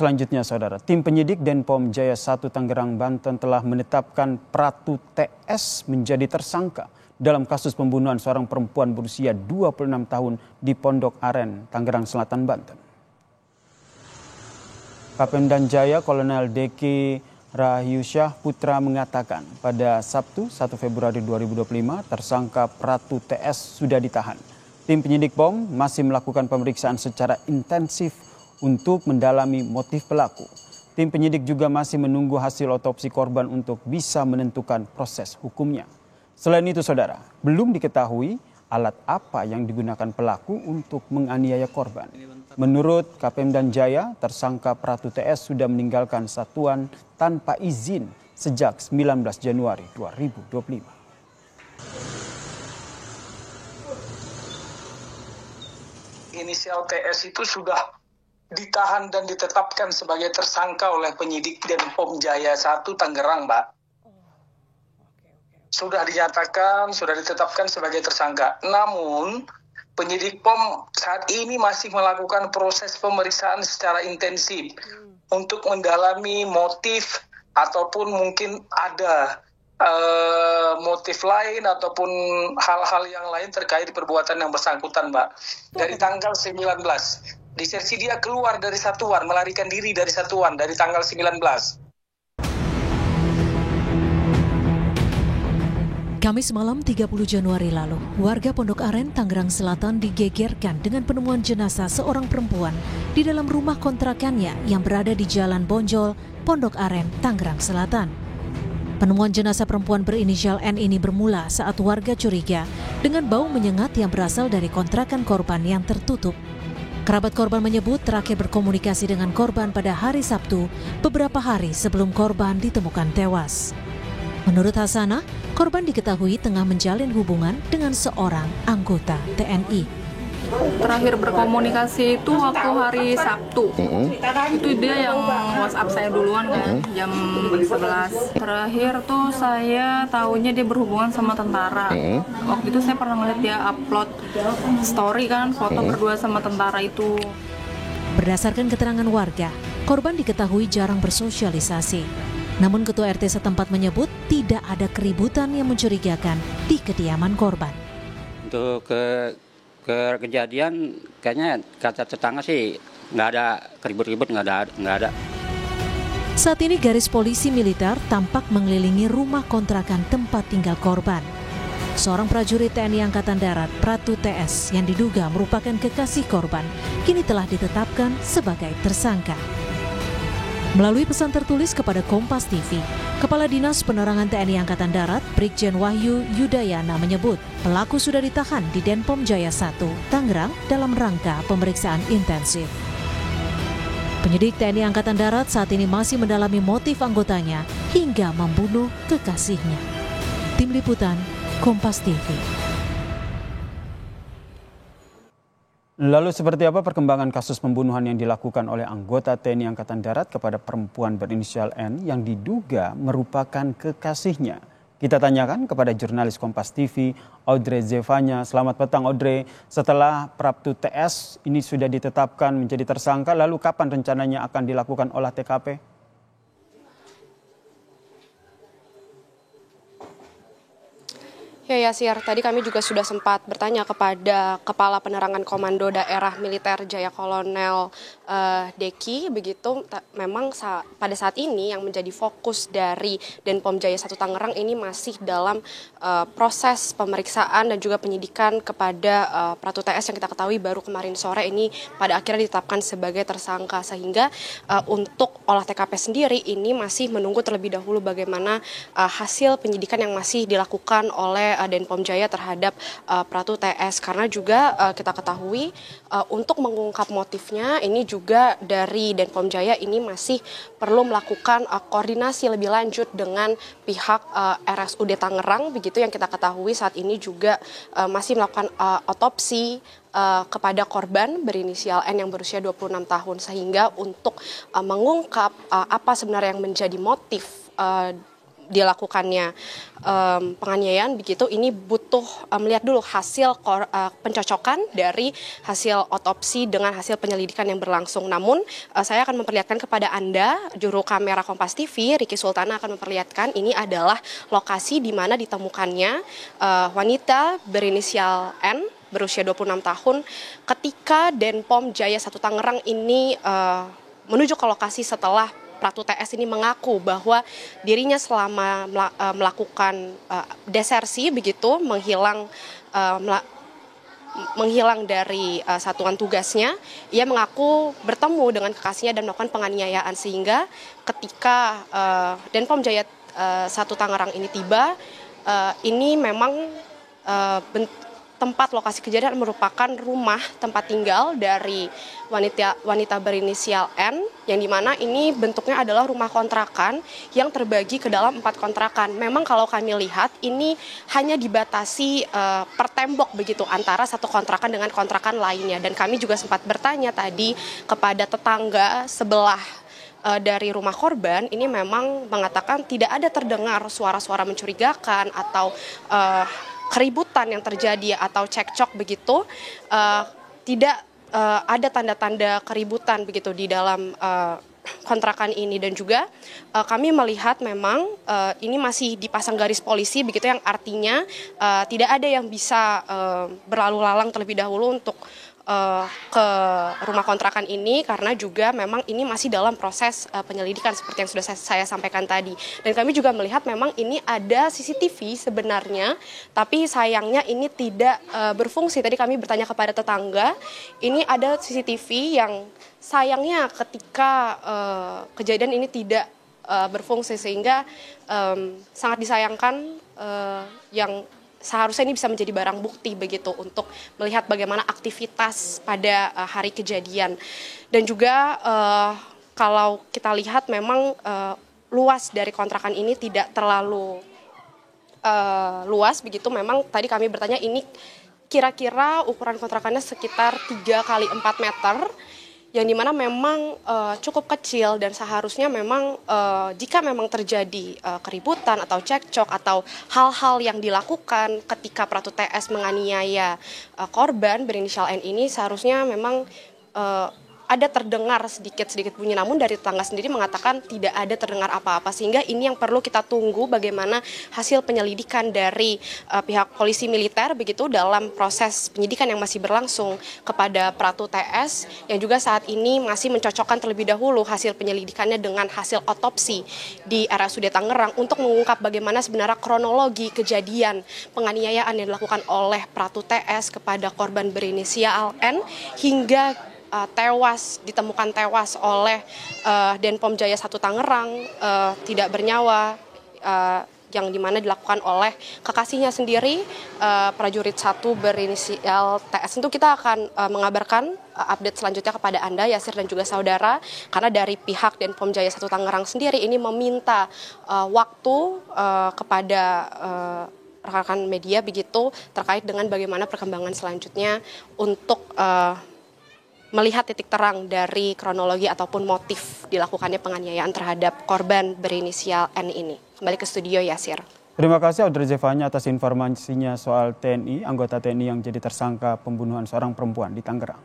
selanjutnya, Saudara, tim penyidik Denpom Jaya 1 Tangerang, Banten telah menetapkan Pratu TS menjadi tersangka dalam kasus pembunuhan seorang perempuan berusia 26 tahun di Pondok Aren, Tangerang Selatan, Banten. Kapolda Jaya Kolonel Deki Rahyusyah Putra mengatakan pada Sabtu 1 Februari 2025 tersangka Pratu TS sudah ditahan. Tim penyidik POM masih melakukan pemeriksaan secara intensif untuk mendalami motif pelaku. Tim penyidik juga masih menunggu hasil otopsi korban untuk bisa menentukan proses hukumnya. Selain itu, Saudara, belum diketahui alat apa yang digunakan pelaku untuk menganiaya korban. Menurut Kapolda Jaya, tersangka Pratu TS sudah meninggalkan satuan tanpa izin sejak 19 Januari 2025. Inisial TS itu sudah ditahan dan ditetapkan sebagai tersangka oleh penyidik Denpom Jaya 1 Tangerang, Mbak. Sudah dinyatakan, sudah ditetapkan sebagai tersangka. Namun, penyidik POM saat ini masih melakukan proses pemeriksaan secara intensif untuk mendalami motif ataupun mungkin ada motif lain ataupun hal-hal yang lain terkait perbuatan yang bersangkutan, Mbak. Dari tanggal 19, disersi dia keluar dari satuan, melarikan diri dari satuan dari tanggal 19. Kamis malam 30 Januari lalu, warga Pondok Aren, Tangerang Selatan digegerkan dengan penemuan jenazah seorang perempuan di dalam rumah kontrakannya yang berada di Jalan Bonjol, Pondok Aren, Tangerang Selatan. Penemuan jenazah perempuan berinisial N ini bermula saat warga curiga dengan bau menyengat yang berasal dari kontrakan korban yang tertutup. Kerabat korban menyebut terakhir berkomunikasi dengan korban pada hari Sabtu, beberapa hari sebelum korban ditemukan tewas. Menurut Hasanah, korban diketahui tengah menjalin hubungan dengan seorang anggota TNI. Terakhir berkomunikasi itu waktu hari Sabtu. Itu dia yang WhatsApp saya duluan kan, jam 11. Terakhir tuh saya tahunya dia berhubungan sama tentara. Waktu itu saya pernah ngeliat dia upload story kan, foto berdua sama tentara itu. Berdasarkan keterangan warga, korban diketahui jarang bersosialisasi. Namun Ketua RT setempat menyebut tidak ada keributan yang mencurigakan di kediaman korban. Untuk kejadian kayaknya kata tetangga sih nggak ada ribut-ribut, nggak ada. Saat ini garis polisi militer tampak mengelilingi rumah kontrakan tempat tinggal korban. Seorang prajurit TNI Angkatan Darat, Pratu TS, yang diduga merupakan kekasih korban, kini telah ditetapkan sebagai tersangka. Melalui pesan tertulis kepada Kompas TV, Kepala Dinas Penerangan TNI Angkatan Darat, Brigjen Wahyu Yudayana menyebut pelaku sudah ditahan di Denpom Jaya 1, Tangerang dalam rangka pemeriksaan intensif. Penyidik TNI Angkatan Darat saat ini masih mendalami motif anggotanya hingga membunuh kekasihnya. Tim Liputan, Kompas TV. Lalu seperti apa perkembangan kasus pembunuhan yang dilakukan oleh anggota TNI Angkatan Darat kepada perempuan berinisial N yang diduga merupakan kekasihnya? Kita tanyakan kepada jurnalis Kompas TV, Audrey Zevanya. Selamat petang, Audrey. Setelah Pratu TS ini sudah ditetapkan menjadi tersangka, lalu kapan rencananya akan dilakukan olah TKP? Ya Yasir, tadi kami juga sudah sempat bertanya kepada Kepala Penerangan Komando Daerah Militer Jaya Kolonel Deki, begitu memang pada saat ini yang menjadi fokus dari Denpom Jaya 1 Tangerang ini masih dalam proses pemeriksaan dan juga penyidikan kepada Pratu TS yang kita ketahui baru kemarin sore ini pada akhirnya ditetapkan sebagai tersangka, sehingga untuk olah TKP sendiri ini masih menunggu terlebih dahulu bagaimana hasil penyidikan yang masih dilakukan oleh Denpom Jaya terhadap Pratu TS, karena juga kita ketahui untuk mengungkap motifnya ini juga dari Denpom Jaya ini masih perlu melakukan koordinasi lebih lanjut dengan pihak RSUD Tangerang, begitu yang kita ketahui saat ini juga masih melakukan otopsi kepada korban berinisial N yang berusia 26 tahun, sehingga untuk mengungkap apa sebenarnya yang menjadi motif dilakukannya penganiayaan begitu, ini butuh melihat dulu hasil pencocokan dari hasil otopsi dengan hasil penyelidikan yang berlangsung. Namun saya akan memperlihatkan kepada Anda, juru kamera Kompas TV, Ricky Sultana akan memperlihatkan ini adalah lokasi di mana ditemukannya wanita berinisial N berusia 26 tahun ketika Denpom Jaya 1 Tangerang ini menuju ke lokasi setelah Pratu TS ini mengaku bahwa dirinya selama melakukan desersi begitu, menghilang dari satuan tugasnya, ia mengaku bertemu dengan kekasihnya dan melakukan penganiayaan, sehingga ketika Denpom Jaya 1 Tangerang ini tiba, ini memang tempat lokasi kejadian merupakan rumah tempat tinggal dari wanita berinisial N, yang dimana ini bentuknya adalah rumah kontrakan yang terbagi ke dalam 4 kontrakan. Memang kalau kami lihat ini hanya dibatasi per tembok begitu antara satu kontrakan dengan kontrakan lainnya, dan kami juga sempat bertanya tadi kepada tetangga sebelah dari rumah korban, ini memang mengatakan tidak ada terdengar suara-suara mencurigakan atau keributan yang terjadi atau cekcok begitu, tidak ada tanda-tanda keributan begitu di dalam kontrakan ini. Dan juga kami melihat memang ini masih dipasang garis polisi begitu, yang artinya tidak ada yang bisa berlalu lalang terlebih dahulu untuk ke rumah kontrakan ini, karena juga memang ini masih dalam proses penyelidikan seperti yang sudah saya sampaikan tadi. Dan kami juga melihat memang ini ada CCTV sebenarnya, tapi sayangnya ini tidak berfungsi. Tadi kami bertanya kepada tetangga, ini ada CCTV yang sayangnya ketika kejadian ini tidak berfungsi, sehingga sangat disayangkan yang seharusnya ini bisa menjadi barang bukti begitu untuk melihat bagaimana aktivitas pada hari kejadian. Dan juga kalau kita lihat memang luas dari kontrakan ini tidak terlalu luas begitu. Memang tadi kami bertanya, ini kira-kira ukuran kontrakannya sekitar 3 kali 4 meter, yang dimana memang cukup kecil, dan seharusnya memang jika memang terjadi keributan atau cekcok atau hal-hal yang dilakukan ketika Pratu TS menganiaya korban berinisial N ini, seharusnya memang ada terdengar sedikit bunyi, namun dari tetangga sendiri mengatakan tidak ada terdengar apa-apa, sehingga ini yang perlu kita tunggu bagaimana hasil penyelidikan dari pihak polisi militer begitu dalam proses penyidikan yang masih berlangsung kepada Pratu TS, yang juga saat ini masih mencocokkan terlebih dahulu hasil penyelidikannya dengan hasil otopsi di RSUD Tangerang untuk mengungkap bagaimana sebenarnya kronologi kejadian penganiayaan yang dilakukan oleh Pratu TS kepada korban berinisial N hingga ditemukan tewas oleh Denpom Jaya 1 Tangerang, tidak bernyawa, yang dimana dilakukan oleh kekasihnya sendiri, prajurit 1 berinisial TS. Tentu kita akan mengabarkan update selanjutnya kepada Anda, Yasir dan juga saudara, karena dari pihak Denpom Jaya 1 Tangerang sendiri ini meminta waktu kepada rekan media begitu terkait dengan bagaimana perkembangan selanjutnya untuk melihat titik terang dari kronologi ataupun motif dilakukannya penganiayaan terhadap korban berinisial N ini. Kembali ke studio, Yasir. Terima kasih Audrey Zevanya atas informasinya soal TNI, anggota TNI yang jadi tersangka pembunuhan seorang perempuan di Tangerang.